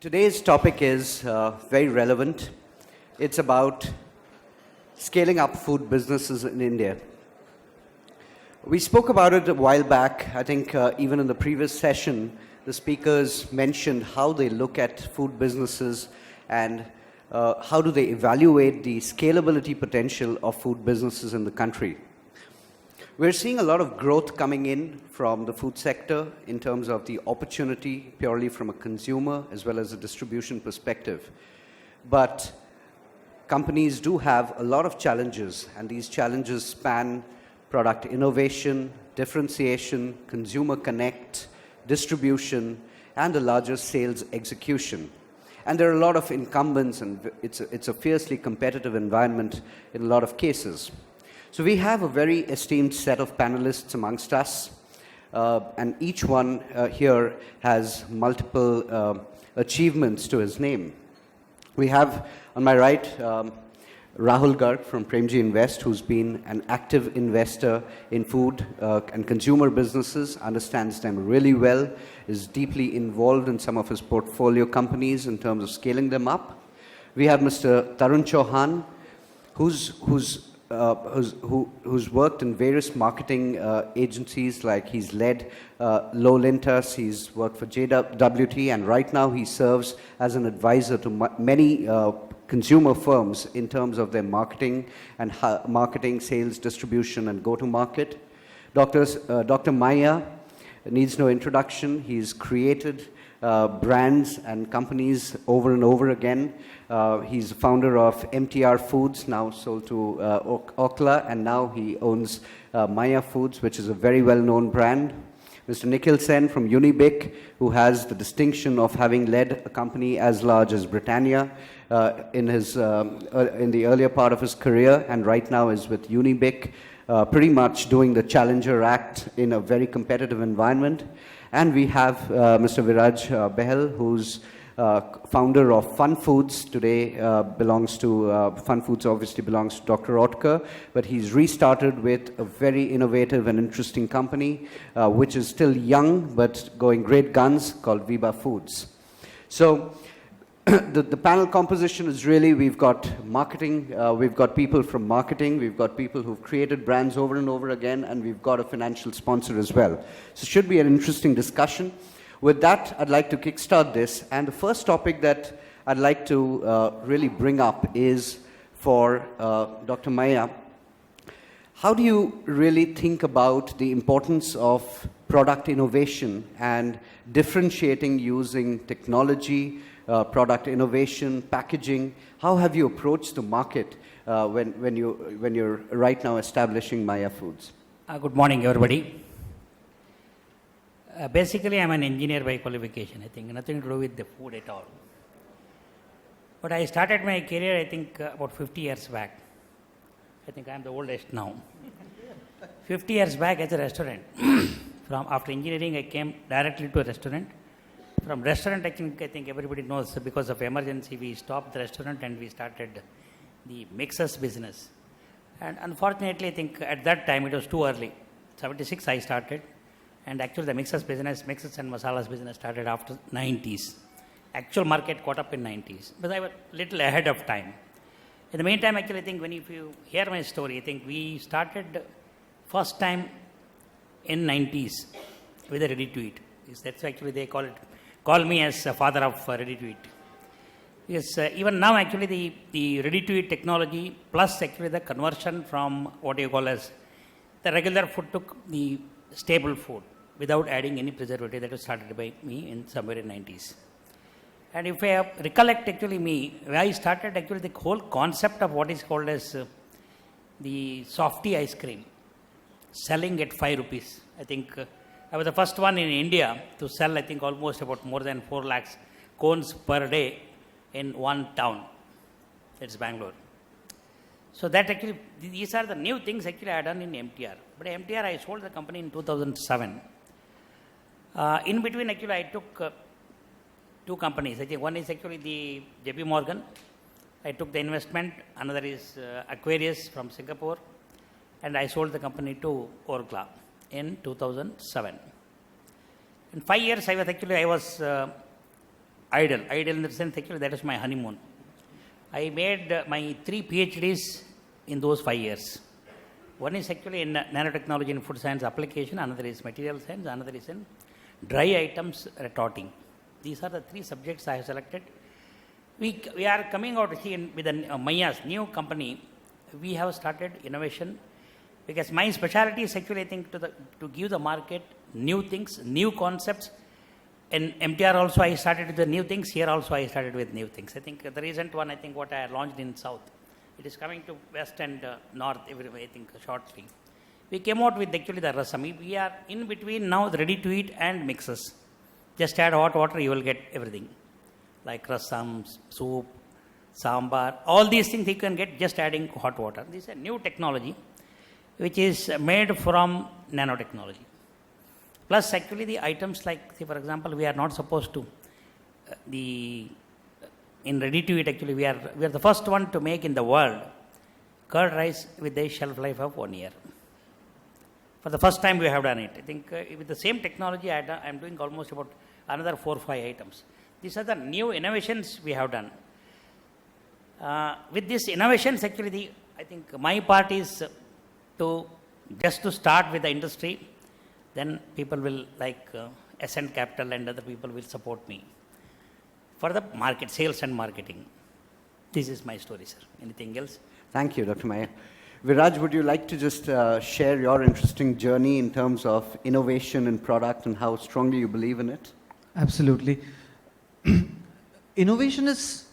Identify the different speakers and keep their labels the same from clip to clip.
Speaker 1: Today's topic is very relevant. It's about scaling up food businesses in India. We spoke about it a while back. I think even in the previous session, the speakers mentioned how they look at food businesses and how do they evaluate the scalability potential of food businesses in the country. We're seeing a lot of growth coming in from the food sector in terms of the opportunity purely from a consumer as well as a distribution perspective. But companies do have a lot of challenges, and these challenges span product innovation, differentiation, consumer connect, distribution, and a larger sales execution. And there are a lot of incumbents, and it's a fiercely competitive environment in a lot of cases. So we have a very esteemed set of panelists amongst us, and each one here has multiple achievements to his name. We have on my right Rahul Garg from Premji Invest, who's been an active investor in food and consumer businesses, understands them really well, is deeply involved in some of his portfolio companies in terms of scaling them up. We have Mr. Tarun Chauhan, who's worked in various marketing agencies, like he's led Low Lintas, he's worked for JWT, and right now he serves as an advisor to many consumer firms in terms of their marketing and marketing, sales, distribution, and go-to-market. Dr. Maya needs no introduction. He's created brands and companies over and over again. He's the founder of MTR Foods, now sold to Okla, and now he owns Maya Foods, which is a very well-known brand. Mr. Nikhil Sen from Unibic, who has the distinction of having led a company as large as Britannia in the earlier part of his career, and right now is with Unibic, pretty much doing the challenger act in a very competitive environment. And we have Mr. Viraj Behel, who's founder of Fun Foods. Today belongs to, Fun Foods obviously belongs to Dr. Oetker, but he's restarted with a very innovative and interesting company, which is still young, but going great guns, called Viva Foods. So the panel composition is really, we've got marketing, we've got people from marketing, we've got people who've created brands over and over again, and we've got a financial sponsor as well. So it should be an interesting discussion. With that, I'd like to kickstart this, and the first topic that I'd like to really bring up is for Dr. Maya. How do you really think about the importance of product innovation and differentiating using technology, product innovation, packaging? How have you approached the market when you're right now establishing Maya Foods?
Speaker 2: Good morning, everybody. Basically, I'm an engineer by qualification. I think nothing to do with the food at all. But I started my career, I think, about 50 years back. I think I'm the oldest now. 50 years back as a restaurant. After engineering, I came directly to a restaurant. From restaurant, I think everybody knows, because of emergency, we stopped the restaurant and we started the mixers business. And unfortunately, I think at that time it was too early. 76 I started, and actually the mixers and masalas business started after 90s. Actual market caught up in 90s, but I was a little ahead of time. In the meantime, actually, I think if you hear my story, I think we started first time in 90s with a ready-to-eat. That's actually they call me as a father of ready-to-eat. Yes, even now actually the ready-to-eat technology plus actually the conversion from what you call as the regular food to the stable food without adding any preservative, that was started by me in somewhere in 90s. And if I recollect actually I started actually the whole concept of what is called as the softy ice cream, selling at 5 rupees. I think I was the first one in India to sell, I think, almost about more than 4 lakhs cones per day in one town. That's Bangalore. So that actually, these are the new things actually I had done in MTR. But MTR, I sold the company in 2007. In between, actually, I took 2 companies. I think one is actually the JP Morgan. I took the investment. Another is Aquarius from Singapore. And I sold the company to Orkla in 2007. In 5 years, I was idle. Idle in the sense, actually, that is my honeymoon. I made my 3 PhDs in those 5 years. One is actually in nanotechnology and food science application, another is material science, another is in dry items retorting. These are the 3 subjects I have selected. We are coming out here with Maya's new company. We have started innovation because my specialty is actually, I think, to give the market new things, new concepts. In MTR also I started with the new things. Here also I started with new things. I think the recent one, I think what I launched in South, it is coming to West and North everywhere, I think, shortly. We came out with actually the rasam. We are in between now, the ready to eat and mixes. Just add hot water, you will get everything. Like rasam, soup, sambar, all these things you can get just adding hot water. This is a new technology which is made from nanotechnology. Plus, actually, the items like, say, for example, we are not supposed to, in ready to eat, actually, we are the first one to make in the world curd rice with a shelf life of 1 year. For the first time, we have done it. I think with the same technology, I am doing almost about another 4 or 5 items. These are the new innovations we have done. With these innovations, actually, I think my part is to start with the industry. Then people will like Ascent Capital and other people will support me for the market, sales and marketing. This is my story, sir. Anything else?
Speaker 1: Thank you, Dr. Maya. Viraj, would you like to just share your interesting journey in terms of innovation and product and how strongly you believe in it?
Speaker 3: Absolutely. Innovation is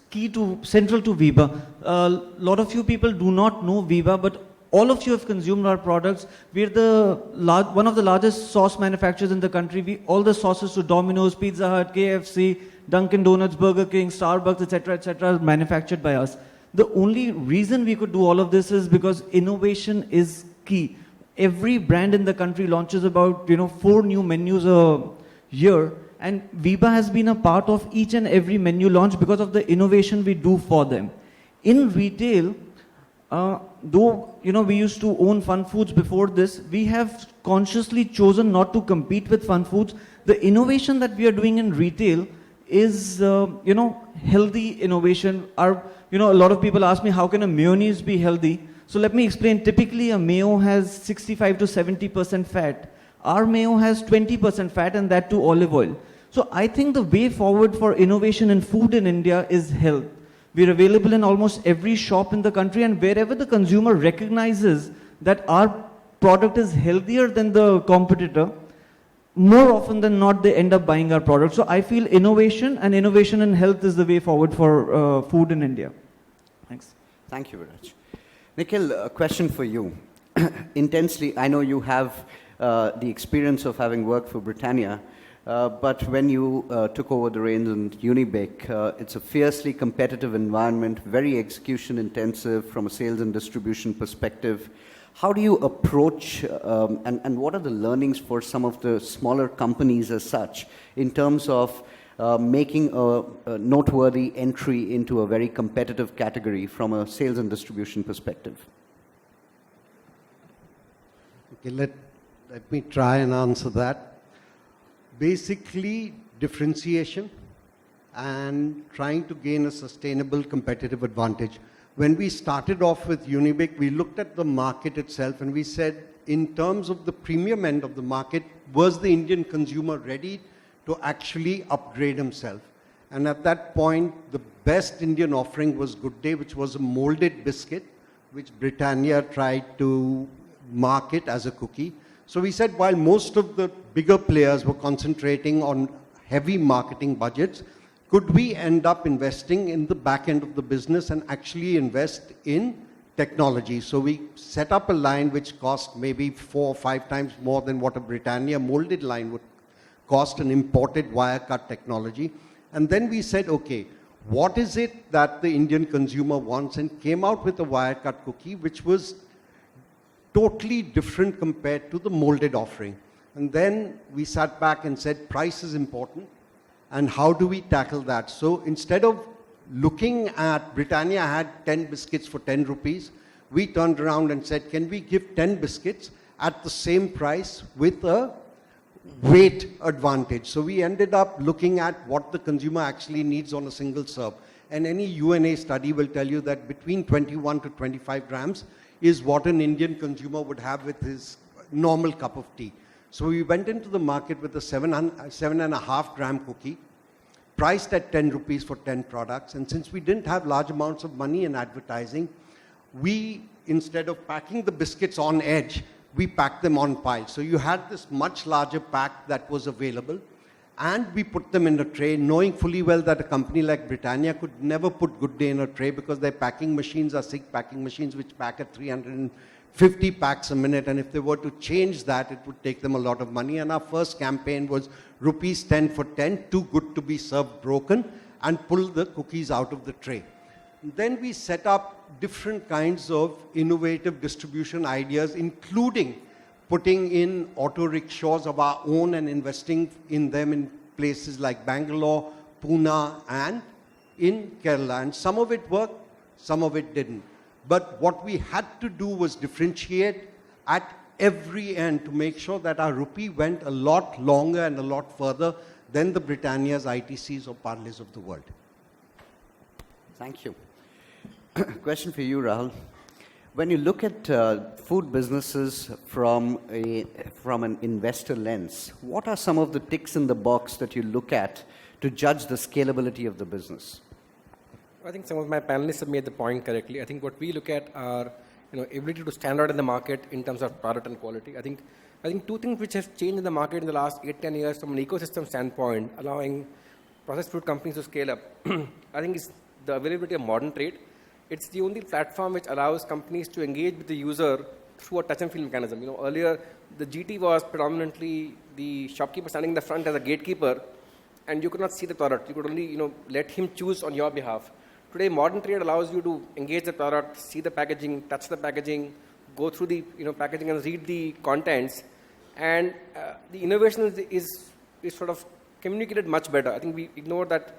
Speaker 3: central to Viva. A lot of you people do not know Viva, but all of you have consumed our products. We're one of the largest sauce manufacturers in the country. All the sauces to Domino's, Pizza Hut, KFC, Dunkin' Donuts, Burger King, Starbucks, etc., are manufactured by us. The only reason we could do all of this is because innovation is key. Every brand in the country launches about 4 new menus a year, and Viva has been a part of each and every menu launch because of the innovation we do for them. In retail, though we used to own Fun Foods before this, we have consciously chosen not to compete with Fun Foods. The innovation that we are doing in retail is healthy innovation. A lot of people ask me, how can a mayonnaise be healthy? So let me explain. Typically, a mayo has 65 to 70% fat. Our mayo has 20% fat, and that too olive oil. So I think the way forward for innovation in food in India is health. We're available in almost every shop in the country, and wherever the consumer recognizes that our product is healthier than the competitor, more often than not, they end up buying our product. So I feel innovation in health is the way forward for food in India. Thanks.
Speaker 1: Thank you, Viraj. Nikhil, a question for you. Intensely, I know you have the experience of having worked for Britannia, but when you took over the reins in Unibic, it's a fiercely competitive environment, very execution intensive from a sales and distribution perspective. How do you approach and what are the learnings for some of the smaller companies as such in terms of making a noteworthy entry into a very competitive category from a sales and distribution perspective?
Speaker 4: Okay, let me try and answer that. Basically, differentiation and trying to gain a sustainable competitive advantage. When we started off with Unibic, we looked at the market itself and we said, in terms of the premium end of the market, was the Indian consumer ready to actually upgrade himself? And at that point, the best Indian offering was Good Day, which was a molded biscuit, which Britannia tried to market as a cookie. So we said, while most of the bigger players were concentrating on heavy marketing budgets, could we end up investing in the back end of the business and actually invest in technology? So we set up a line which cost maybe 4 or 5 times more than what a Britannia molded line would cost, an imported wire cut technology. And then we said, okay, what is it that the Indian consumer wants? And came out with a wire cut cookie, which was totally different compared to the molded offering. And then we sat back and said, price is important. And how do we tackle that? So instead of looking at, Britannia had 10 biscuits for 10 rupees, we turned around and said, can we give 10 biscuits at the same price with a weight advantage. So we ended up looking at what the consumer actually needs on a single serve. And any UNA study will tell you that between 21 to 25 grams is what an Indian consumer would have with his normal cup of tea. So we went into the market with a 7.5 gram cookie, priced at 10 rupees for 10 products. And since we didn't have large amounts of money in advertising, we, instead of packing the biscuits on edge, we packed them on piles. So you had this much larger pack that was available, and we put them in a tray, knowing fully well that a company like Britannia could never put Good Day in a tray because their packing machines are SIG packing machines which pack at 350 packs a minute, and if they were to change that, it would take them a lot of money. And our first campaign was rupees 10 for 10, too good to be served broken, and pull the cookies out of the tray. Then we set up different kinds of innovative distribution ideas, including putting in auto rickshaws of our own and investing in them in places like Bangalore, Pune, and in Kerala. And some of it worked, some of it didn't. But what we had to do was differentiate at every end to make sure that our rupee went a lot longer and a lot further than the Britannias, ITCs, or Parleys of the world.
Speaker 1: Thank you. Question for you, Rahul. When you look at food businesses from an investor lens, what are some of the ticks in the box that you look at to judge the scalability of the business?
Speaker 5: I think some of my panelists have made the point correctly. I think what we look at are ability to stand out in the market in terms of product and quality. I think two things which have changed in the market in the last 8-10 years from an ecosystem standpoint, allowing processed food companies to scale up, I think is the availability of modern trade. It's the only platform which allows companies to engage with the user through a touch and feel mechanism. Earlier the GT was predominantly the shopkeeper standing in the front as a gatekeeper, and you could not see the product. You could only let him choose on your behalf. Today, modern trade allows you to engage the product, see the packaging, touch the packaging, go through the packaging and read the contents, and the innovation is sort of communicated much better. I think we ignore that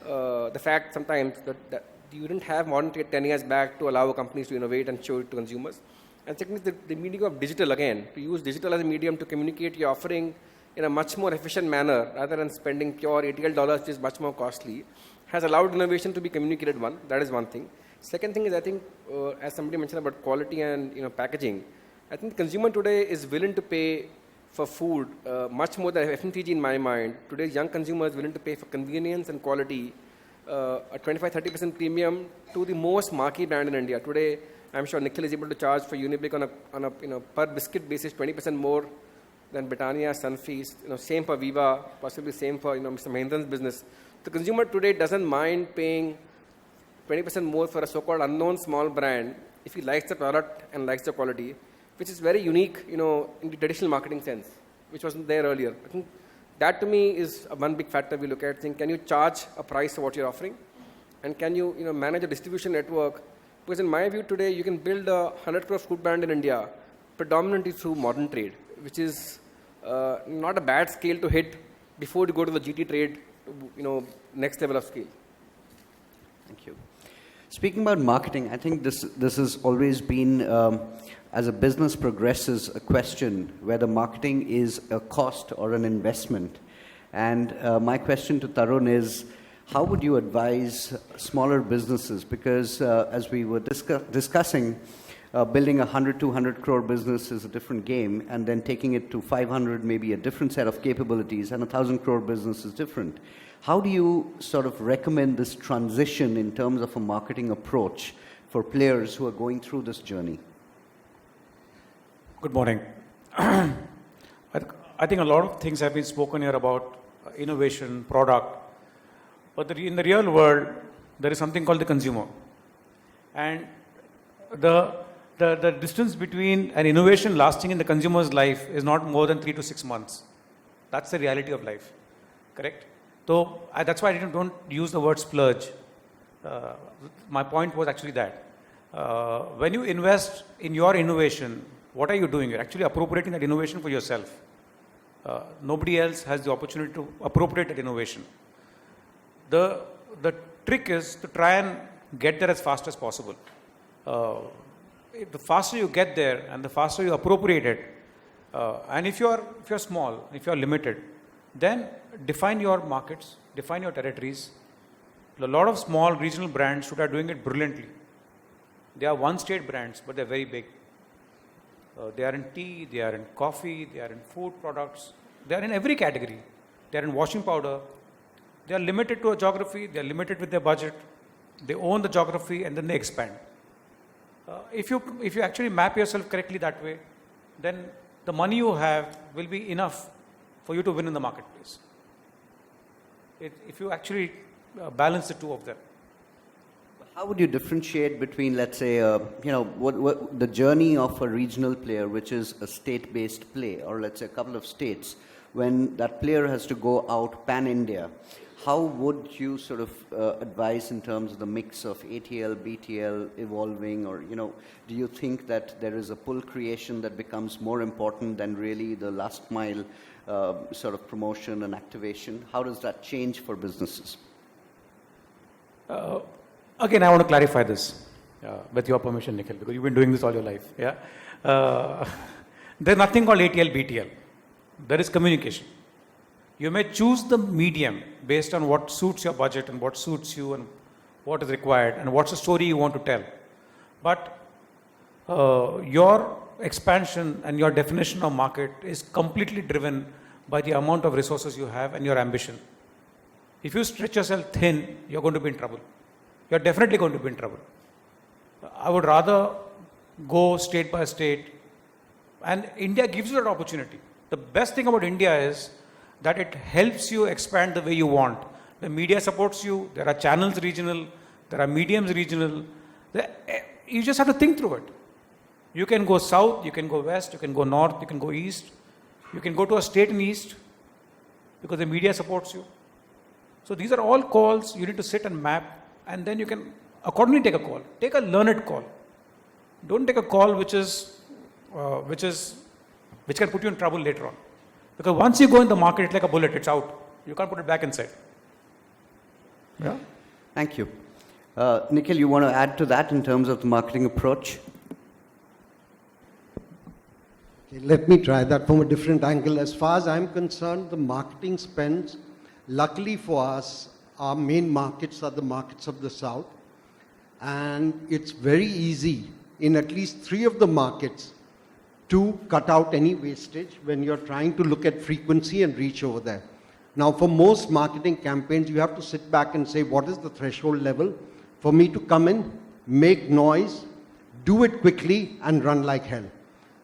Speaker 5: the fact sometimes that you didn't have modern trade 10 years back to allow companies to innovate and show it to consumers. And secondly, the medium of digital again, to use digital as a medium to communicate your offering in a much more efficient manner rather than spending pure ATL dollars, which is much more costly, has allowed innovation to be communicated one. That is one thing. Second thing is, I think, as somebody mentioned about quality and packaging, I think the consumer today is willing to pay for food much more than FMCG in my mind. Today's young consumer is willing to pay for convenience and quality a 25-30% premium to the most marquee brand in India. Today, I'm sure Nikhil is able to charge for Unibic on a per biscuit basis 20% more than Britannia, Sunfeast. Same for Viva, possibly same for Mr. Mahindran's business. The consumer today doesn't mind paying 20% more for a so-called unknown small brand if he likes the product and likes the quality, which is very unique, in the traditional marketing sense, which wasn't there earlier. I think that to me is one big factor we look at. Can you charge a price for what you're offering? And can you, manage a distribution network? Because in my view today, you can build a 100 crore food brand in India predominantly through modern trade, which is not a bad scale to hit before you go to the GT trade, next level of scale.
Speaker 1: Thank you. Speaking about marketing, I think this has always been, as a business progresses, a question whether marketing is a cost or an investment. And my question to Tarun is, how would you advise smaller businesses? Because as we were discussing, building a 100, 200 crore business is a different game, and then taking it to 500, maybe a different set of capabilities, and a 1,000 crore business is different. How do you sort of recommend this transition in terms of a marketing approach for players who are going through this journey?
Speaker 6: Good morning. I think a lot of things have been spoken here about innovation, product, but in the real world, there is something called the consumer. And the distance between an innovation lasting in the consumer's life is not more than 3 to 6 months. That's the reality of life, correct? So that's why I don't use the word splurge. My point was actually that. When you invest in your innovation, what are you doing? You're actually appropriating that innovation for yourself. Nobody else has the opportunity to appropriate that innovation. The trick is to try and get there as fast as possible. The faster you get there and the faster you appropriate it, And if you're small, if you're limited, then define your markets, define your territories. A lot of small regional brands should are doing it brilliantly. They are one state brands, but they're very big. They are in tea, they are in coffee, they are in food products, they are in every category. They are in washing powder. They are limited to a geography, they are limited with their budget. They own the geography and then they expand. If you actually map yourself correctly that way, then the money you have will be enough for you to win in the marketplace. If you actually balance the two of them.
Speaker 1: How would you differentiate between, let's say, what the journey of a regional player, which is a state-based play, or let's say a couple of states, when that player has to go out pan-India? How would you sort of advise in terms of the mix of ATL, BTL evolving, or do you think that there is a pull creation that becomes more important than really the last mile sort of promotion and activation? How does that change for businesses?
Speaker 6: Again, I want to clarify this with your permission, Nikhil, because you've been doing this all your life. Yeah, there's nothing called ATL, BTL. There is communication. You may choose the medium based on what suits your budget and what suits you and what is required and what's the story you want to tell. But your expansion and your definition of market is completely driven by the amount of resources you have and your ambition. If you stretch yourself thin, you're going to be in trouble. You're definitely going to be in trouble. I would rather go state by state, and India gives you that opportunity. The best thing about India is that it helps you expand the way you want. The media supports you, there are channels regional, there are mediums regional. You just have to think through it. You can go south, you can go west, you can go north, you can go east. You can go to a state in east because the media supports you. So these are all calls you need to sit and map, and then you can accordingly take a call. Take a learned call. Don't take a call which can put you in trouble later on. Because once you go in the market, it's like a bullet, it's out. You can't put it back inside. Yeah.
Speaker 1: Thank you. Nikhil, you want to add to that in terms of the marketing approach?
Speaker 4: Okay, let me try that from a different angle. As far as I'm concerned, the marketing spends, luckily for us, our main markets are the markets of the South. And it's very easy in at least 3 of the markets to cut out any wastage when you're trying to look at frequency and reach over there. Now, for most marketing campaigns, you have to sit back and say, what is the threshold level for me to come in, make noise, do it quickly, and run like hell?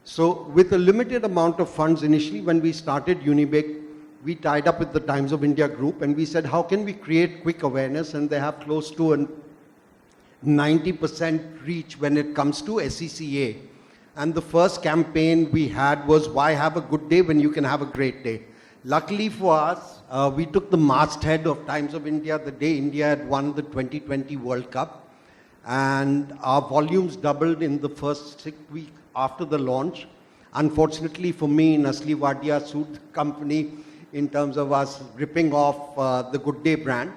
Speaker 4: So with a limited amount of funds initially, when we started Unibake, we tied up with the Times of India group, and we said, how can we create quick awareness? And they have close to a 90% reach when it comes to SECA. And the first campaign we had was, why have a good day when you can have a great day? Luckily for us, we took the masthead of Times of India the day India had won the 2020 World Cup. And our volumes doubled in the first 6 weeks after the launch. Unfortunately for me, Nasli Wadia sued the company in terms of us ripping off the Good Day brand.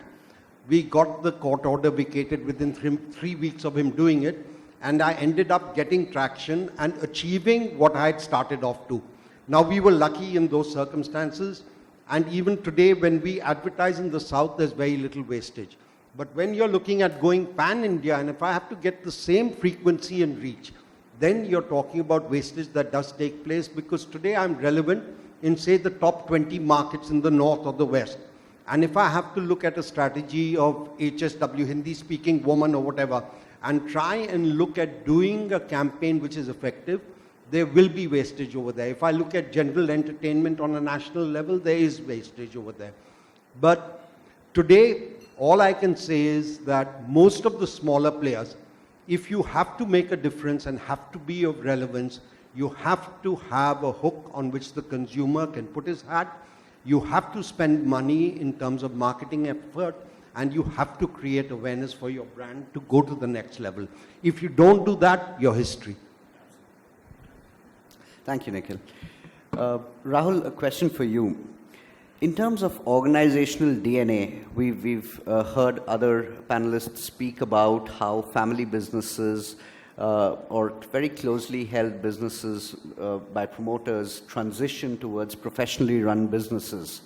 Speaker 4: We got the court order vacated within 3 weeks of him doing it. And I ended up getting traction and achieving what I had started off to. Now, we were lucky in those circumstances. And even today, when we advertise in the South, there's very little wastage. But when you're looking at going pan-India, and if I have to get the same frequency and reach, then you're talking about wastage that does take place, because today I'm relevant in, say, the top 20 markets in the North or the West. And if I have to look at a strategy of HSW, Hindi-speaking woman or whatever, and try and look at doing a campaign which is effective, there will be wastage over there. If I look at general entertainment on a national level, there is wastage over there. But today, all I can say is that most of the smaller players, if you have to make a difference and have to be of relevance, you have to have a hook on which the consumer can put his hat. You have to spend money in terms of marketing effort, and you have to create awareness for your brand to go to the next level. If you don't do that, you're history.
Speaker 1: Thank you, Nikhil. Rahul, a question for you. In terms of organizational DNA, we've heard other panelists speak about how family businesses or very closely held businesses by promoters transition towards professionally run businesses.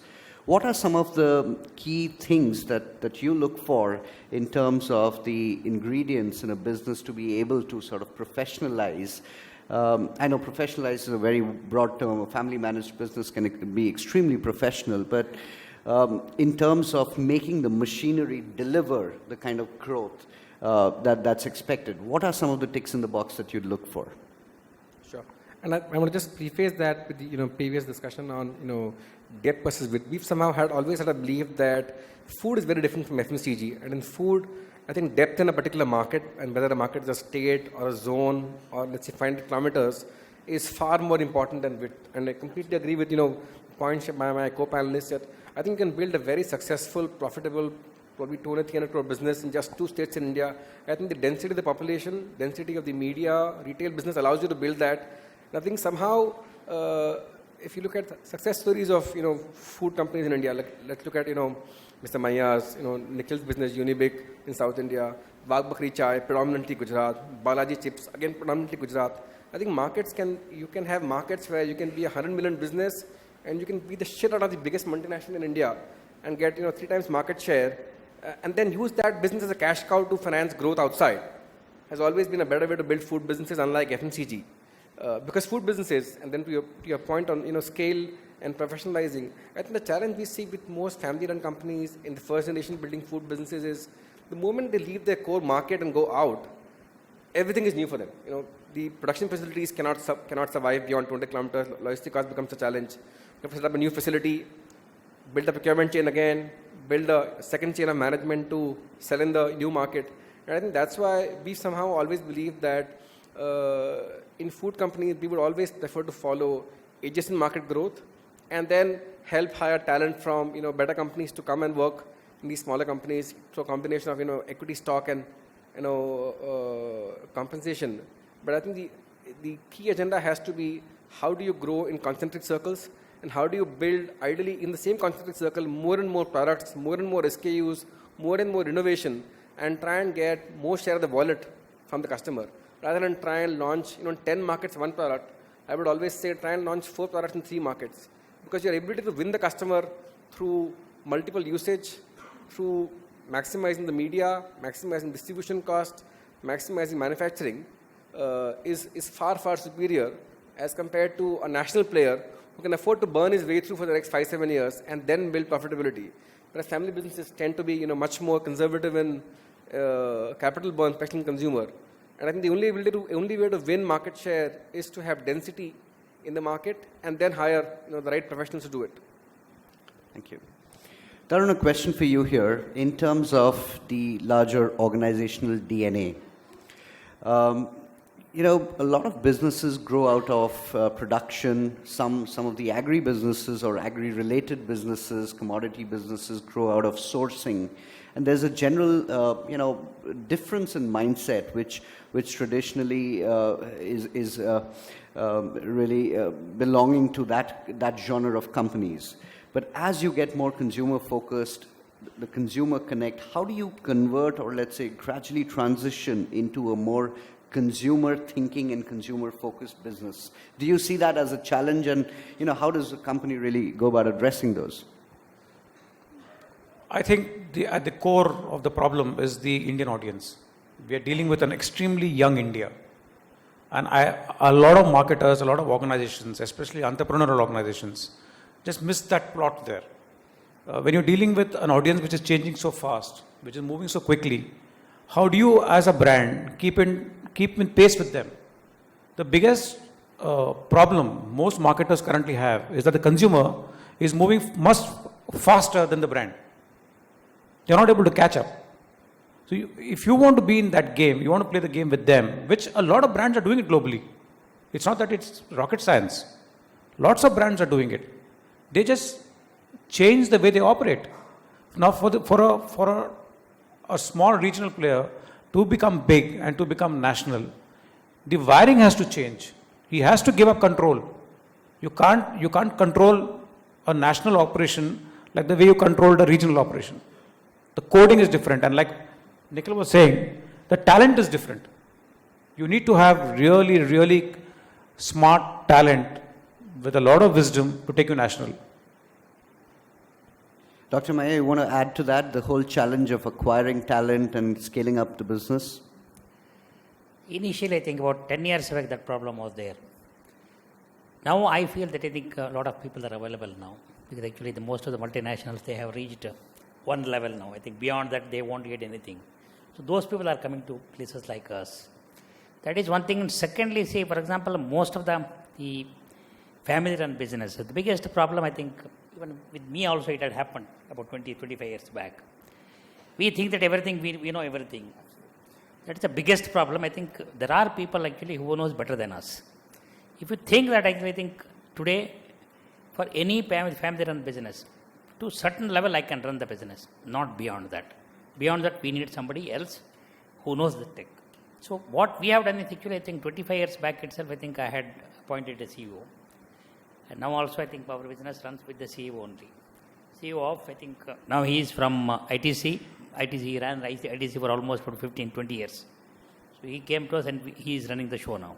Speaker 1: What are some of the key things that you look for in terms of the ingredients in a business to be able to sort of professionalize? I know professionalize is a very broad term. A family managed business can be extremely professional, but in terms of making the machinery deliver the kind of growth that's expected, what are some of the ticks in the box that you'd look for?
Speaker 5: Sure. And I want to just preface that with the previous discussion on depth versus width. We've somehow always had a belief that food is very different from FMCG, and in food, I think depth in a particular market, and whether a market is a state or a zone or let's say 500 kilometers, is far more important than width. And I completely agree with points by my co-panelists that I think you can build a very successful, profitable, probably 200, 300 crore business in just 2 states in India. I think the density of the population, density of the media, retail business allows you to build that. And I think somehow, if you look at success stories of food companies in India, like let's look at Mr. Mayya's, Nikhil's business, Unibic in South India, Wagh Bakri Chai, predominantly Gujarat, Balaji Chips, again predominantly Gujarat. I think you can have markets where you can be a 100 million business and you can be the shit out of the biggest multinational in India and get 3 times market share, and then use that business as a cash cow to finance growth outside. Has always been a better way to build food businesses, unlike FMCG. Because food businesses, and then to your point on scale and professionalizing, I think the challenge we see with most family-run companies in the first generation building food businesses is the moment they leave their core market and go out, everything is new for them. The production facilities cannot survive beyond 200 kilometers. Logistic cost becomes a challenge. You have to set up a new facility, build a procurement chain again, build a second chain of management to sell in the new market. And I think that's why we somehow always believe that in food companies, we would always prefer to follow adjacent market growth and then help hire talent from better companies to come and work in these smaller companies through a combination of equity stock and compensation. But I think the key agenda has to be how do you grow in concentric circles and how do you build ideally in the same concentric circle more and more products, more and more SKUs, more and more innovation, and try and get more share of the wallet from the customer. Rather than try and launch 10 markets, 1 product, I would always say try and launch 4 products in 3 markets. Because your ability to win the customer through multiple usage, through maximizing the media, maximizing distribution cost, maximizing manufacturing is far, far superior as compared to a national player who can afford to burn his way through for the next 5-7 years and then build profitability. Whereas family businesses tend to be much more conservative in capital burn, especially in consumer. And I think the only way to win market share is to have density in the market and then hire the right professionals to do it.
Speaker 1: Thank you. Tarun, a question for you here in terms of the larger organizational DNA. A lot of businesses grow out of production. Some of the agri-businesses or agri-related businesses, commodity businesses grow out of sourcing. And there's a general, difference in mindset, which traditionally is really belonging to that genre of companies. But as you get more consumer focused, the consumer connect, how do you convert or let's say gradually transition into a more consumer thinking and consumer focused business? Do you see that as a challenge, and how does the company really go about addressing those?
Speaker 6: I think at the core of the problem is the Indian audience. We are dealing with an extremely young India. And a lot of marketers, a lot of organizations, especially entrepreneurial organizations, just miss that plot there. When you're dealing with an audience which is changing so fast, which is moving so quickly, how do you as a brand keep in pace with them? The biggest problem most marketers currently have is that the consumer is moving much faster than the brand. They're not able to catch up. So if you want to be in that game, you want to play the game with them, which a lot of brands are doing it globally. It's not that it's rocket science. Lots of brands are doing it. They just change the way they operate. Now for a small regional player to become big and to become national, the wiring has to change. He has to give up control. You can't control a national operation like the way you controlled a regional operation. The coding is different, and like Nikhil was saying, the talent is different. You need to have really, really smart talent with a lot of wisdom to take you national.
Speaker 1: Dr. Maya, you want to add to that, the whole challenge of acquiring talent and scaling up the business?
Speaker 2: Initially, I think about 10 years back, that problem was there. Now I feel that I think a lot of people are available now, because actually most of the multinationals, they have reached one level now. I think beyond that, they won't get anything. So those people are coming to places like us. That is one thing. And secondly, say, for example, most of the family-run businesses, the biggest problem, I think, even with me also, it had happened about 20, 25 years back. We think that everything, we know everything. That's the biggest problem. I think there are people actually who knows better than us. If you think that, actually, I think today, for any family-run business, to a certain level, I can run the business, not beyond that. Beyond that, we need somebody else who knows the tech. So what we have done is actually, I think 25 years back itself, I think I had appointed a CEO. And now also, I think our business runs with the CEO only. CEO of, I think, now he is from ITC. ITC ran ITC for almost 15, 20 years. So he came to us and he is running the show now.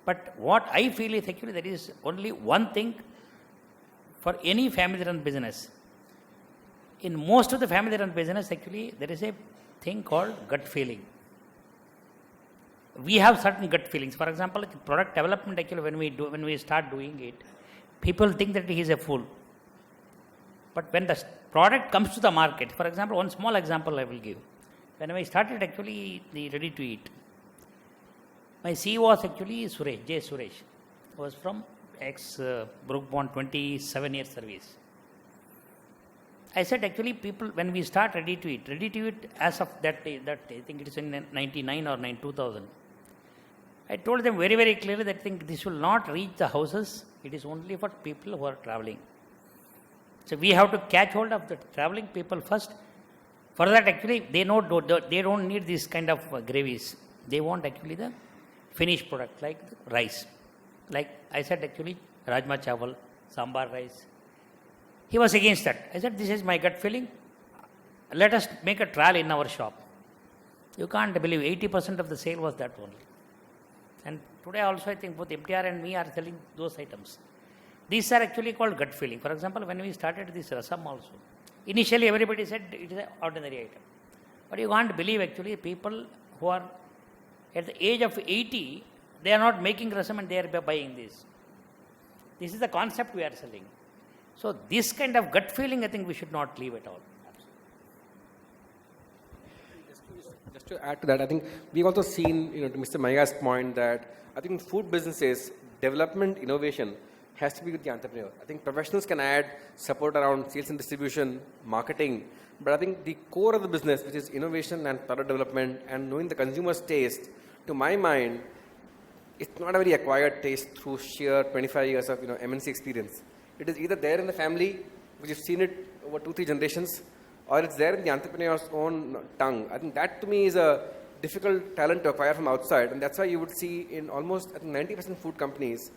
Speaker 2: But what I feel is actually there is only one thing for any family-run business. In most of the family-run business, actually, there is a thing called gut feeling. We have certain gut feelings. For example, product development, actually, when we start doing it, people think that he is a fool. But when the product comes to the market, for example, one small example I will give. When I started actually the ready to eat, my CEO was actually Suresh, J. Suresh. He was from Brook Bond, 27 years service. I said actually people, when we start ready to eat as of that day, I think it is in 99 or 2000. I told them very, very clearly that I think this will not reach the houses. It is only for people who are traveling. So we have to catch hold of the traveling people first. For that, actually, they don't need this kind of gravies. They want actually the finished product like rice. Like I said, actually, rajma chawal, sambar rice. He was against that. I said, this is my gut feeling. Let us make a trial in our shop. You can't believe 80% of the sale was that only. And today also, I think both MTR and me are selling those items. These are actually called gut feeling. For example, when we started this rasam also, initially everybody said it is an ordinary item. But you can't believe actually people who are at the age of 80, they are not making rasam and they are buying this. This is the concept we are selling. So this kind of gut feeling, I think we should not leave at all.
Speaker 5: Just to add to that, I think we've also seen, to Mr. Maya's point, that I think food businesses, development, innovation has to be with the entrepreneur. I think professionals can add support around sales and distribution, marketing, but I think the core of the business, which is innovation and product development and knowing the consumer's taste, to my mind, it's not a very acquired taste through sheer 25 years of MNC experience. It is either there in the family, which you've seen it over 2-3 generations, or it's there in the entrepreneur's own tongue. I think that to me is a difficult talent to acquire from outside, and that's why you would see in almost, I think, 90% food companies,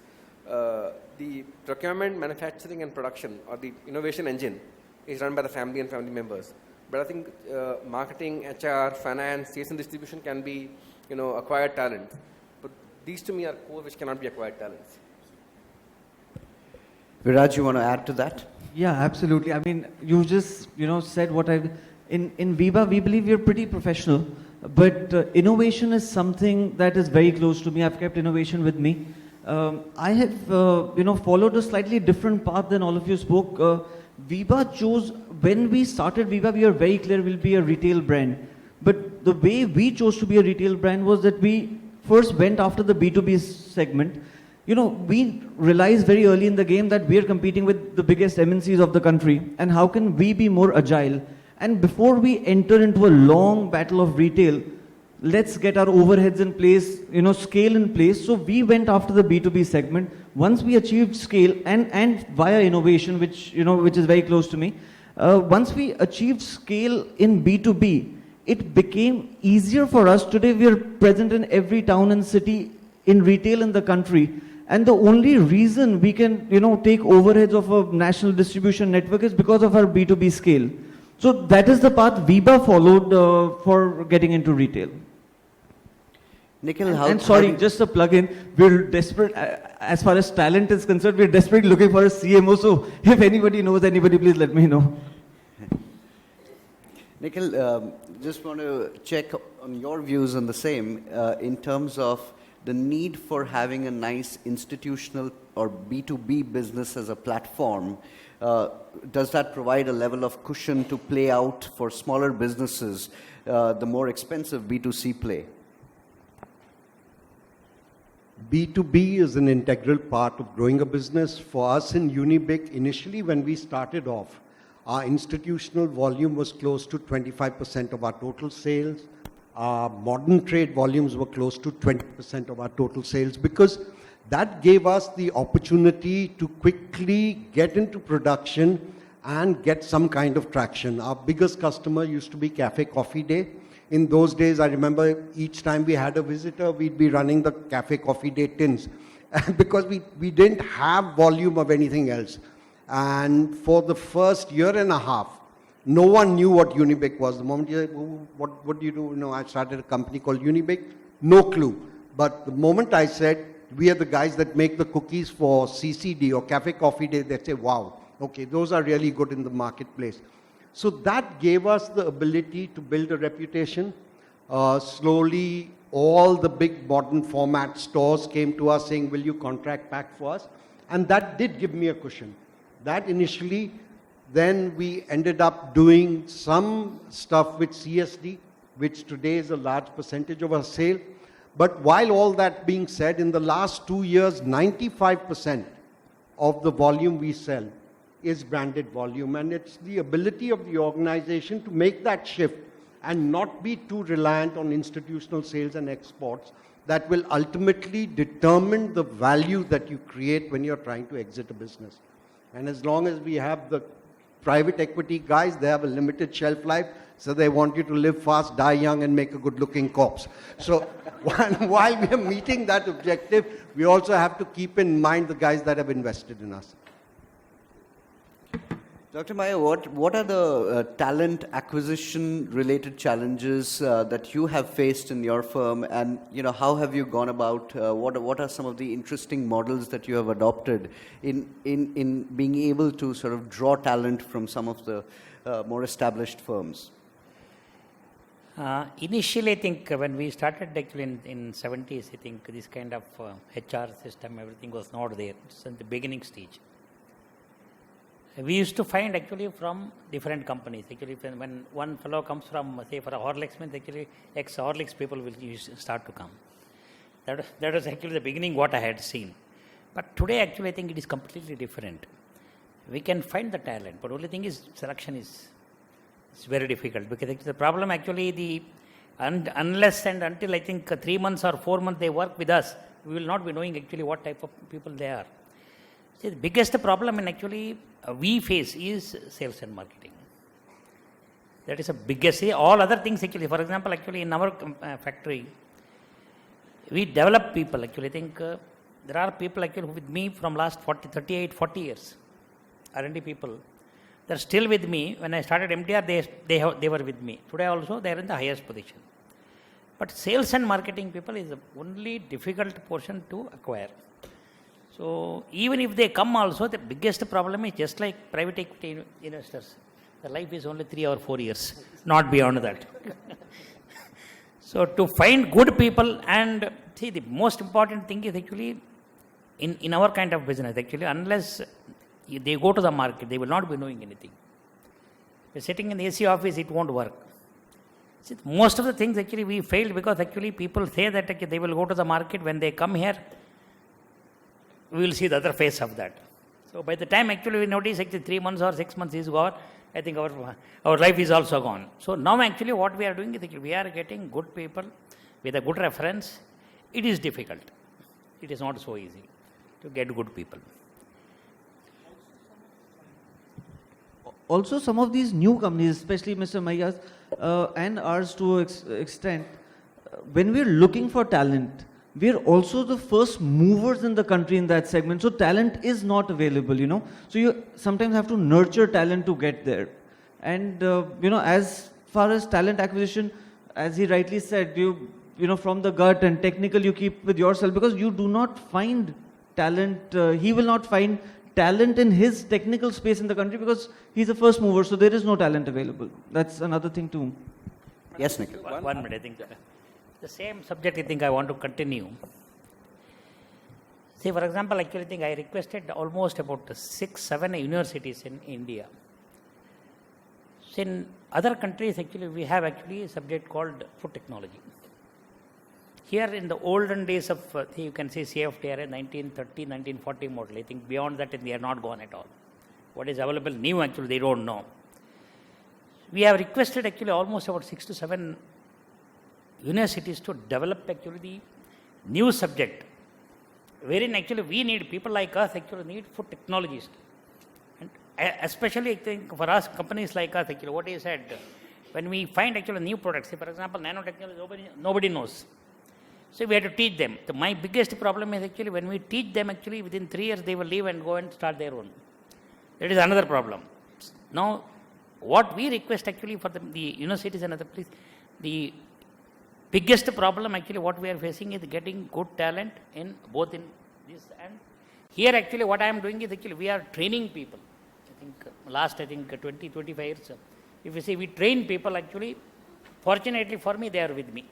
Speaker 5: the procurement, manufacturing and production, or the innovation engine is run by the family and family members. But I think marketing, HR, finance, sales and distribution can be, acquired talent. But these to me are core which cannot be acquired talents.
Speaker 1: Viraj, you want to add to that?
Speaker 3: Yeah, absolutely. I mean, you just, said what in Viva, we believe we're pretty professional, but innovation is something that is very close to me. I've kept innovation with me. I have, followed a slightly different path than all of you spoke. Viva chose, when we started Viva, we were very clear we'll be a retail brand. But the way we chose to be a retail brand was that we first went after the B2B segment. We realized very early in the game that we are competing with the biggest MNCs of the country, and how can we be more agile? And before we enter into a long battle of retail, let's get our overheads in place, scale in place. So we went after the B2B segment. Once we achieved scale and via innovation, which is very close to me, once we achieved scale in B2B, it became easier for us. Today we are present in every town and city in retail in the country. And the only reason we can, take overheads of a national distribution network is because of our B2B scale. So that is the path Viva followed for getting into retail.
Speaker 1: Nikhil, how...
Speaker 3: And sorry,
Speaker 1: how do-
Speaker 3: just a plug-in. We're desperate, as far as talent is concerned, we're desperately looking for a CMO. So if anybody knows anybody, please let me know.
Speaker 1: Nikhil, just want to check on your views on the same in terms of the need for having a nice institutional or B2B business as a platform. Does that provide a level of cushion to play out for smaller businesses, the more expensive B2C play?
Speaker 4: B2B is an integral part of growing a business. For us in Unibic, initially when we started off, our institutional volume was close to 25% of our total sales. Our modern trade volumes were close to 20% of our total sales, because that gave us the opportunity to quickly get into production and get some kind of traction. Our biggest customer used to be Cafe Coffee Day. In those days, I remember each time we had a visitor, we'd be running the Cafe Coffee Day tins because we didn't have volume of anything else. And for the first year and a half, no one knew what Unibic was. The moment you say, what do you do? You know, I started a company called Unibic. No clue. But the moment I said, we are the guys that make the cookies for CCD or Cafe Coffee Day, they say, wow, okay, those are really good in the marketplace. So that gave us the ability to build a reputation. Slowly, all the big modern format stores came to us saying, will you contract pack for us? And that did give me a cushion. That initially, then we ended up doing some stuff with CSD, which today is a large percentage of our sale. But while all that being said, in the last 2 years, 95% of the volume we sell is branded volume. And it's the ability of the organization to make that shift and not be too reliant on institutional sales and exports that will ultimately determine the value that you create when you're trying to exit a business. And as long as we have the private equity guys, they have a limited shelf life, so they want you to live fast, die young, and make a good-looking corpse. So while we are meeting that objective, we also have to keep in mind the guys that have invested in us.
Speaker 1: Dr. Maya, what are the talent acquisition related challenges that you have faced in your firm, and how have you gone about? What are some of the interesting models that you have adopted in being able to sort of draw talent from some of the more established firms?
Speaker 2: Initially, I think when we started actually in 70s, I think this kind of HR system, everything was not there. It's in the beginning stage. We used to find actually from different companies. Actually, when one fellow comes from, say, for a Horlicks, means actually ex-Horlicks people will start to come. That was actually the beginning what I had seen. But today, actually, I think it is completely different. We can find the talent, but only thing is selection is very difficult, because the problem actually unless and until I think 3 months or 4 months they work with us, we will not be knowing actually what type of people they are. See, the biggest problem in actually we face is sales and marketing. That is the biggest. See, all other things actually, for example, actually in our factory, we develop people actually. I think there are people actually with me from last 38, 40 years, R&D people. They're still with me. When I started MTR, they were with me. Today also, they are in the highest position. But sales and marketing people is the only difficult portion to acquire. So even if they come also, the biggest problem is just like private equity investors. The life is only 3 or 4 years, not beyond that. So to find good people, and see, the most important thing is actually in our kind of business, actually, unless they go to the market, they will not be knowing anything. They're sitting in the AC office, it won't work. See, most of the things actually we failed because actually people say that okay, they will go to the market. When they come here, we will see the other face of that. So by the time actually we notice actually 3 months or 6 months is gone, I think our life is also gone. So now actually what we are doing is actually we are getting good people with a good reference. It is difficult. It is not so easy to get good people.
Speaker 3: Also, some of these new companies, especially Mr. Maya's and ours to extent, when we're looking for talent, we're also the first movers in the country in that segment. So talent is not available, So you sometimes have to nurture talent to get there. And, as far as talent acquisition, as he rightly said, from the gut, and technical you keep with yourself, because you do not find talent. He will not find talent in his technical space in the country because he's a first mover, so there is no talent available. That's another thing too.
Speaker 1: Yes, Nikhil.
Speaker 2: One minute, I think. The same subject I think I want to continue. See, for example, actually, I think I requested almost about 6-7 universities in India. So in other countries, actually, we have actually a subject called food technology. Here in the olden days of, you can say CFTR 1930, 1940 model, I think beyond that they are not gone at all. What is available new, actually, they don't know. We have requested actually almost about 6 to 7 universities to develop actually the new subject, wherein actually we need, people like us actually need food technologists. And especially I think for us, companies like us, actually what you said, when we find actually new products, say for example nanotechnology, nobody knows. So we have to teach them. My biggest problem is actually when we teach them, actually within 3 years they will leave and go and start their own. That is another problem. Now, what we request actually for the universities and other places, the biggest problem actually what we are facing is getting good talent in both in this and here. Actually what I am doing is actually we are training people. I think last 20-25 years, if you see we train people, actually fortunately for me they are with me.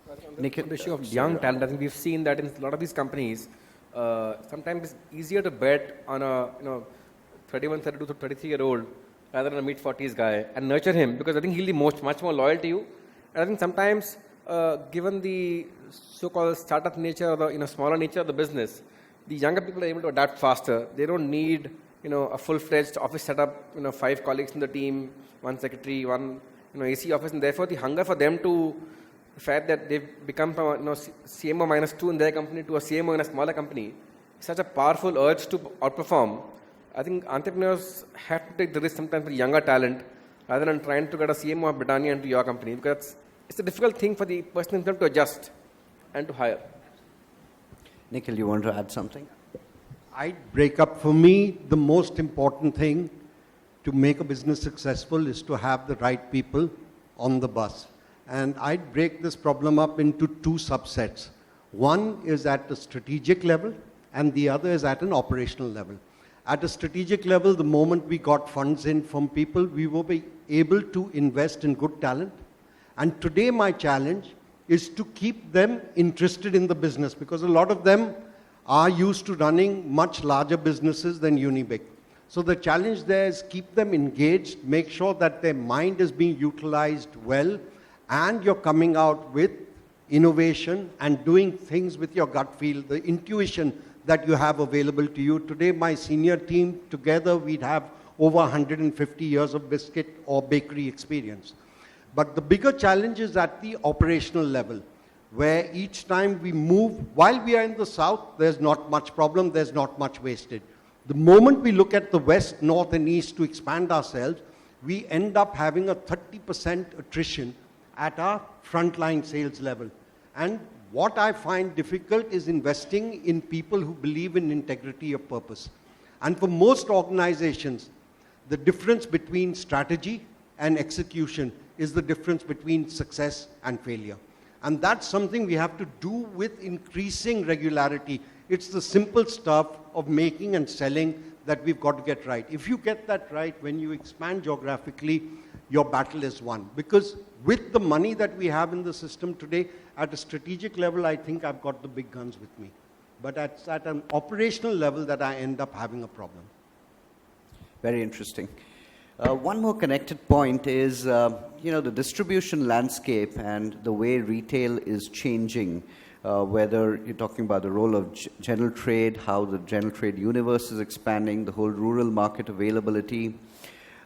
Speaker 5: On the issue of young talent, I think we've seen that in a lot of these companies, sometimes it's easier to bet on a 31, 32 to 33-year-old rather than a mid-40s guy and nurture him, because I think he'll be much more loyal to you. And I think sometimes, given the so-called startup nature or the smaller nature of the business, the younger people are able to adapt faster. They don't need a full-fledged office setup, 5 colleagues in the team, 1 secretary, 1 AC office, and therefore the hunger for them to the fact that they've become from CMO -2 in their company to a CMO in a smaller company is such a powerful urge to outperform. I think entrepreneurs have to take the risk sometimes with younger talent rather than trying to get a CMO of Britannia into your company, because it's a difficult thing for the person himself to adjust and to hire.
Speaker 1: Nikhil, you want to add something?
Speaker 4: I'd break up, for me, the most important thing to make a business successful is to have the right people on the bus. And I'd break this problem up into 2 subsets. One is at the strategic level and the other is at an operational level. At a strategic level, the moment we got funds in from people, we will be able to invest in good talent. And today my challenge is to keep them interested in the business, because a lot of them are used to running much larger businesses than Unibic. So the challenge there is keep them engaged, make sure that their mind is being utilized well, and you're coming out with innovation and doing things with your gut feel, the intuition that you have available to you. Today, my senior team, together, we'd have over 150 years of biscuit or bakery experience. But the bigger challenge is at the operational level, where each time we move, while we are in the south, there's not much problem, there's not much wasted. The moment we look at the west, north, and east to expand ourselves, we end up having a 30% attrition at our frontline sales level. And what I find difficult is investing in people who believe in integrity of purpose. And for most organizations, the difference between strategy and execution is the difference between success and failure. And that's something we have to do with increasing regularity. It's the simple stuff of making and selling that we've got to get right. If you get that right, when you expand geographically, your battle is won. Because with the money that we have in the system today, at a strategic level, I think I've got the big guns with me. But at an operational level that I end up having a problem.
Speaker 1: Very interesting. One more connected point is, the distribution landscape and the way retail is changing, whether you're talking about the role of general trade, how the general trade universe is expanding, the whole rural market availability.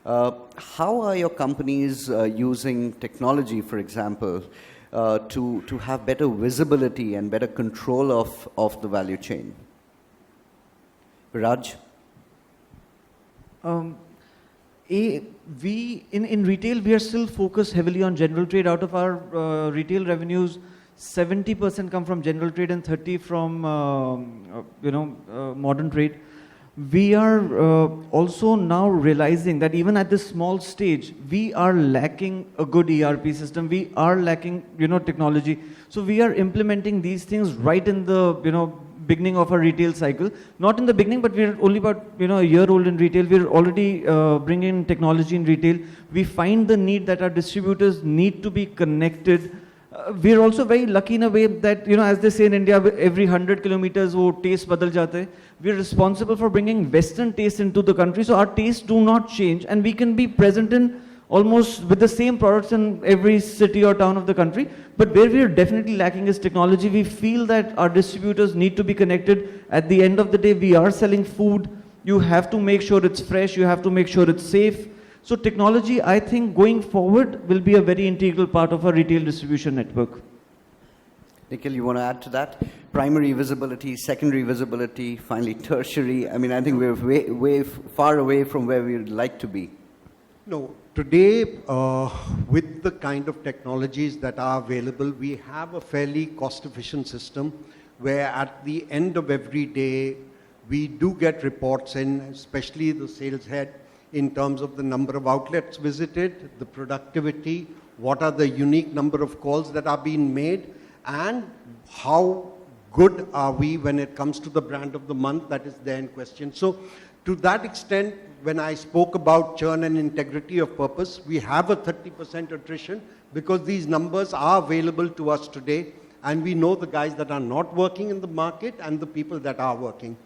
Speaker 1: How are your companies using technology, for example, to have better visibility and better control of the value chain? Raj?
Speaker 3: In retail, we are still focused heavily on general trade. Out of our retail revenues, 70% come from general trade and 30% from modern trade. we are also now realizing that even at this small stage, we are lacking a good ERP system. We are lacking, technology. So we are implementing these things right in the, beginning of our retail cycle. Not in the beginning, but we're only about, a year old in retail. We're already bringing technology in retail. We find the need that our distributors need to be connected. We're also very lucky in a way that, as they say in India, every 100 kilometers, wo taste badal jate hai. We're responsible for bringing Western taste into the country, so our tastes do not change, and we can be present in almost with the same products in every city or town of the country. But where we're definitely lacking is technology. We feel that our distributors need to be connected. At the end of the day, we are selling food. You have to make sure it's fresh. You have to make sure it's safe. So technology, I think, going forward will be a very integral part of our retail distribution network.
Speaker 1: Nikhil, you want to add to that? Primary visibility, secondary visibility, finally tertiary. I mean, I think we're way far away from where we would like to be.
Speaker 4: No, today, with the kind of technologies that are available, we have a fairly cost-efficient system where at the end of every day, we do get reports in, especially the sales head, in terms of the number of outlets visited, the productivity, what are the unique number of calls that are being made, and how good are we when it comes to the brand of the month that is there in question. So to that extent, when I spoke about churn and integrity of purpose, we have a 30% attrition because these numbers are available to us today, and we know the guys that are not working in the market and the people that are working.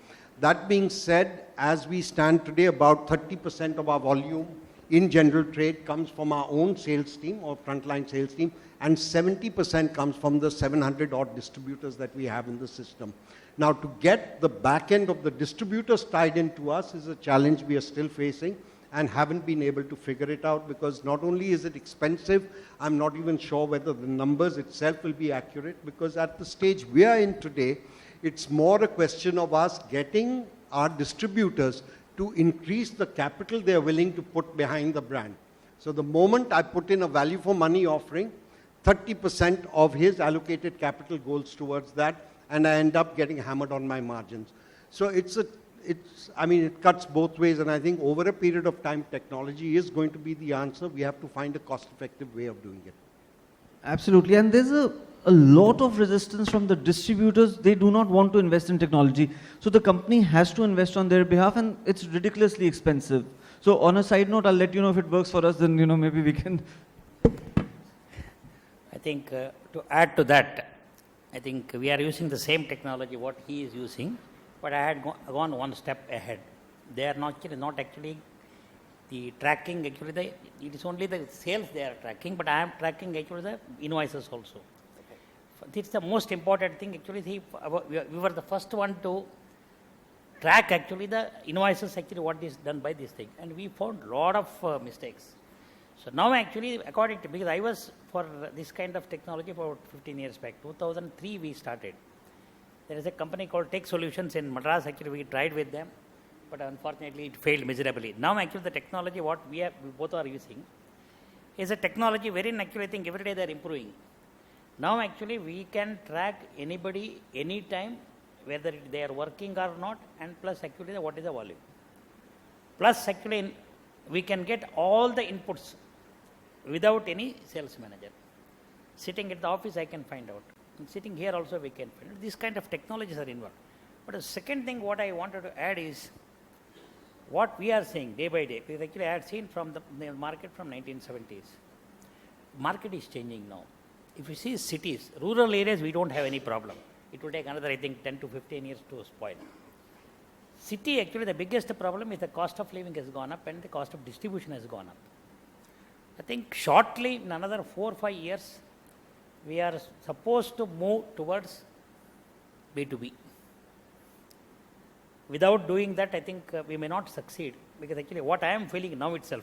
Speaker 4: That being said, as we stand today, about 30% of our volume in general trade comes from our own sales team or frontline sales team, and 70% comes from the 700 odd distributors that we have in the system. Now, to get the back end of the distributors tied into us is a challenge we are still facing and haven't been able to figure it out, because not only is it expensive, I'm not even sure whether the numbers itself will be accurate, because at the stage we are in today, it's more a question of us getting our distributors to increase the capital they're willing to put behind the brand. So the moment I put in a value for money offering, 30% of his allocated capital goes towards that, and I end up getting hammered on my margins. So it cuts both ways, and I think over a period of time, technology is going to be the answer. We have to find a cost-effective way of doing it.
Speaker 3: Absolutely, and there's a lot of resistance from the distributors. They do not want to invest in technology. So the company has to invest on their behalf, and it's ridiculously expensive. So on a side note, I'll let you know if it works for us, then maybe we can.
Speaker 2: I think to add to that, I think we are using the same technology what he is using, but I had gone one step ahead. They are not actually the tracking, actually it is only the sales they are tracking, but I am tracking actually the invoices also. This is the most important thing. Actually, we were the first one to track actually the invoices, actually what is done by this thing, and we found a lot of mistakes. So now actually, according to, because I was for this kind of technology for 15 years back, 2003 we started. There is a company called Tech Solutions in Madras. Actually, we tried with them, but unfortunately it failed miserably. Now actually the technology what we both are using is a technology wherein actually I think every day they are improving. Now actually we can track anybody anytime whether they are working or not, and plus actually what is the volume. Plus actually we can get all the inputs without any sales manager. Sitting at the office I can find out. And sitting here also we can find out. These kind of technologies are involved. But the second thing what I wanted to add is what we are saying day by day, because actually I had seen from the market from 1970s. Market is changing now. If you see cities, rural areas, we don't have any problem. It will take another, I think, 10 to 15 years to spoil. City, actually, the biggest problem is the cost of living has gone up and the cost of distribution has gone up. I think shortly, in another 4 or 5 years, we are supposed to move towards B2B. Without doing that, I think we may not succeed, because actually what I am feeling now itself,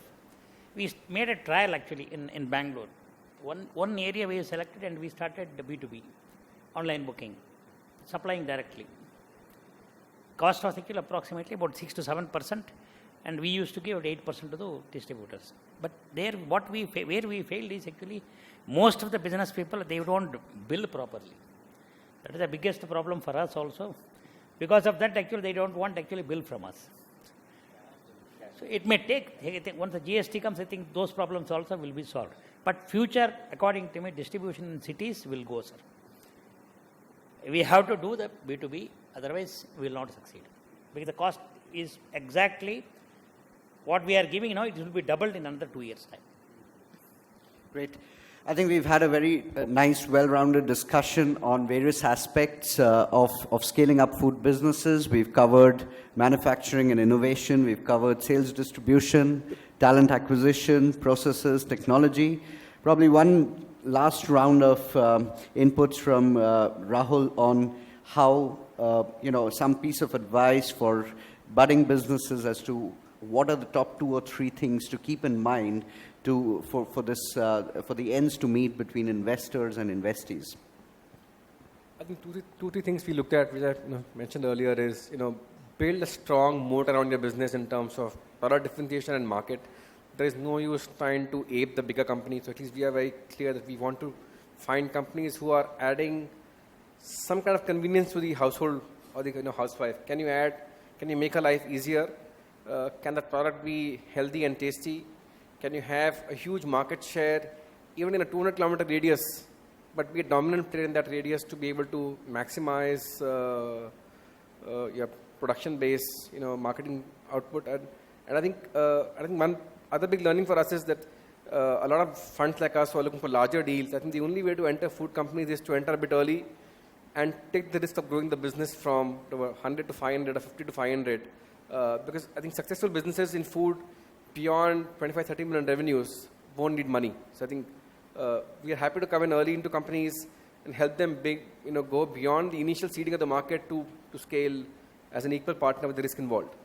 Speaker 2: we made a trial actually in Bangalore. One area we selected and we started the B2B, online booking, supplying directly. Cost was actually approximately about 6 to 7%, and we used to give 8% to the distributors. But there, where we failed is actually most of the business people, they don't bill properly. That is the biggest problem for us also. Because of that, actually, they don't want actually bill from us. So it may take, I think once the GST comes, I think those problems also will be solved. But future, according to me, distribution in cities will go, sir. We have to do the B2B, otherwise we will not succeed. Because the cost is exactly what we are giving now, it will be doubled in another 2 years' time.
Speaker 1: Great. I think we've had a very nice, well-rounded discussion on various aspects of scaling up food businesses. We've covered manufacturing and innovation. We've covered sales distribution, talent acquisition, processes, technology. Probably one last round of inputs from Rahul on how, some piece of advice for budding businesses as to what are the top 2 or 3 things to keep in mind for the ends to meet between investors and investees.
Speaker 5: I think two, three things we looked at, which I mentioned earlier, is build a strong moat around your business in terms of product differentiation and market. There is no use trying to ape the bigger companies. So at least we are very clear that we want to find companies who are adding some kind of convenience to the household or the housewife. Can you make her life easier? Can the product be healthy and tasty? Can you have a huge market share, even in a 200-kilometer radius, but be a dominant player in that radius to be able to maximize your production base, marketing output? And I think one other big learning for us is that a lot of funds like us who are looking for larger deals, I think the only way to enter food companies is to enter a bit early and take the risk of growing the business from 100 to 500 or 50 to 500. Because I think successful businesses in food beyond 25-30 million revenues won't need money. So I think we are happy to come in early into companies and help them go beyond the initial seeding of the market to scale as an equal partner with the risk involved.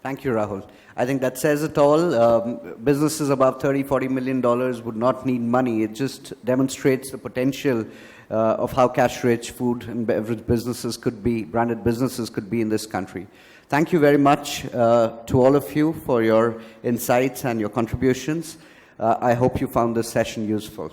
Speaker 1: Thank you, Rahul. I think that says it all. Businesses above $30-40 million would not need money. It just demonstrates the potential of how cash-rich food and beverage businesses could be, branded businesses could be in this country. Thank you very much to all of you for your insights and your contributions. I hope you found this session useful.